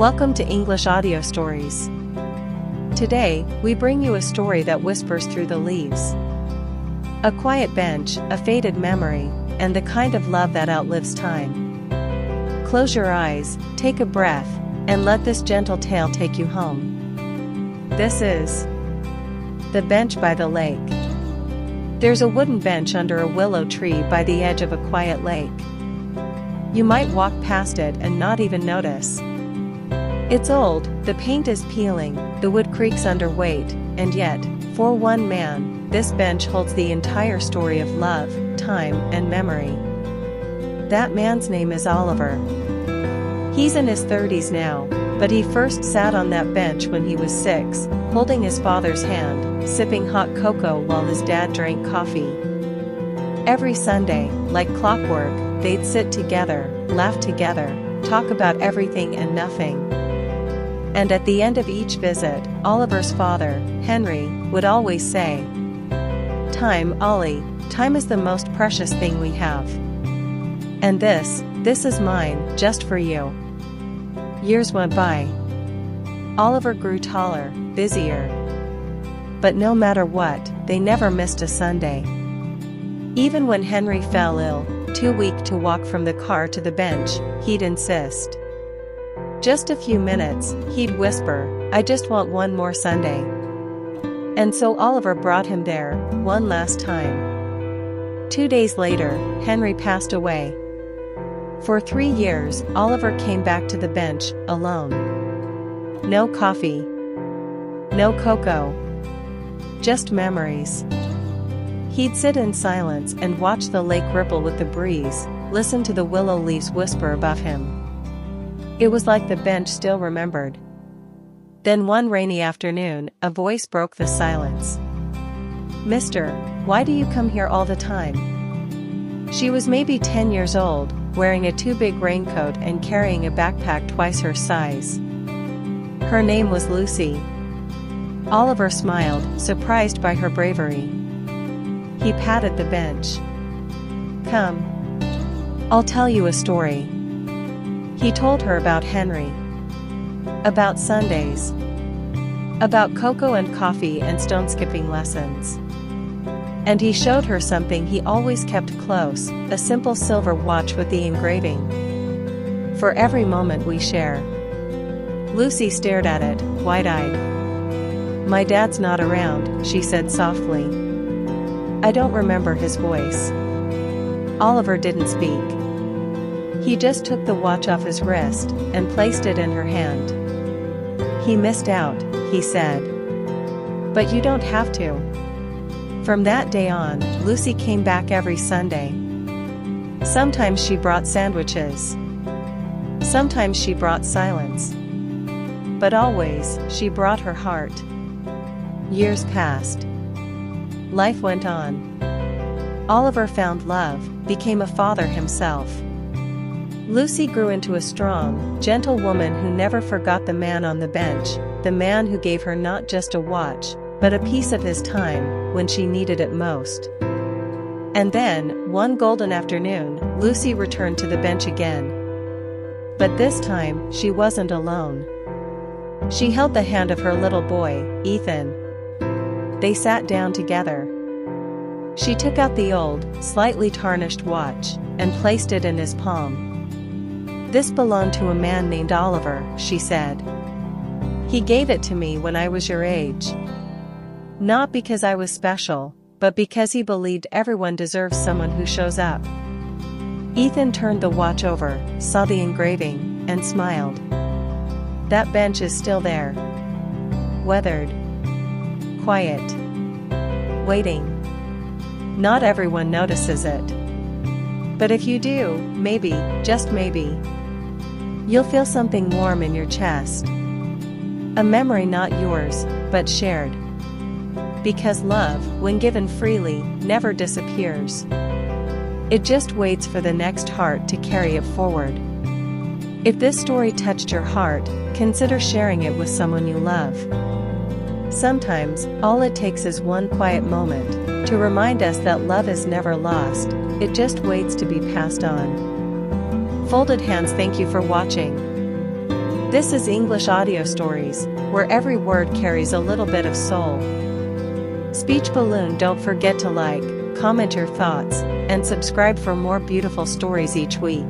Welcome to English Audio Stories. Today, we bring you a story that whispers through the leaves. A quiet bench, a faded memory, and the kind of love that outlives time. Close your eyes, take a breath, and let this gentle tale take you home. This is The Bench by the Lake. There's a wooden bench under a willow tree by the edge of a quiet lake. You might walk past it and not even notice. It's old, the paint is peeling, the wood creaks under weight, and yet, for one man, this bench holds the entire story of love, time, and memory. That man's name is Oliver. He's in his 30s now, but he first sat on that bench when he was 6, holding his father's hand, sipping hot cocoa while his dad drank coffee. Every Sunday, like clockwork, they'd sit together, laugh together, talk about everything and nothing. And at the end of each visit, Oliver's father, Henry, would always say, "Time, Ollie, time is the most precious thing we have. And this is mine, just for you." Years went by. Oliver grew taller, busier. But no matter what, they never missed a Sunday. Even when Henry fell ill, too weak to walk from the car to the bench, he'd insist. Just a few minutes, he'd whisper, "I just want one more Sunday." And so Oliver brought him there, one last time. 2 days later, Henry passed away. For 3 years, Oliver came back to the bench, alone. No coffee. No cocoa. Just memories. He'd sit in silence and watch the lake ripple with the breeze, listen to the willow leaves whisper above him. It was like the bench still remembered. Then one rainy afternoon, a voice broke the silence. "Mister, why do you come here all the time?" She was maybe 10 years old, wearing a too big raincoat and carrying a backpack twice her size. Her name was Lucy. Oliver smiled, surprised by her bravery. He patted the bench. "Come. I'll tell you a story." He told her about Henry. About Sundays. About cocoa and coffee and stone-skipping lessons. And he showed her something he always kept close, a simple silver watch with the engraving. "For every moment we share." Lucy stared at it, wide-eyed. "My dad's not around," she said softly. "I don't remember his voice." Oliver didn't speak. He just took the watch off his wrist and placed it in her hand. "He missed out," he said. "But you don't have to." From that day on, Lucy came back every Sunday. Sometimes she brought sandwiches. Sometimes she brought silence. But always, she brought her heart. Years passed. Life went on. Oliver found love, became a father himself. Lucy grew into a strong, gentle woman who never forgot the man on the bench, the man who gave her not just a watch, but a piece of his time, when she needed it most. And then, one golden afternoon, Lucy returned to the bench again. But this time, she wasn't alone. She held the hand of her little boy, Ethan. They sat down together. She took out the old, slightly tarnished watch, and placed it in his palm. "This belonged to a man named Oliver," she said. "He gave it to me when I was your age. Not because I was special, but because he believed everyone deserves someone who shows up." Ethan turned the watch over, saw the engraving, and smiled. "That bench is still there. Weathered. Quiet. Waiting. Not everyone notices it. But if you do, maybe, just maybe, you'll feel something warm in your chest. A memory not yours, but shared. Because love, when given freely, never disappears. It just waits for the next heart to carry it forward." If this story touched your heart, consider sharing it with someone you love. Sometimes, all it takes is one quiet moment to remind us that love is never lost, it just waits to be passed on. Folded hands, thank you for watching. This is English Audio Stories, where every word carries a little bit of soul. Speech Balloon, don't forget to like, comment your thoughts, and subscribe for more beautiful stories each week.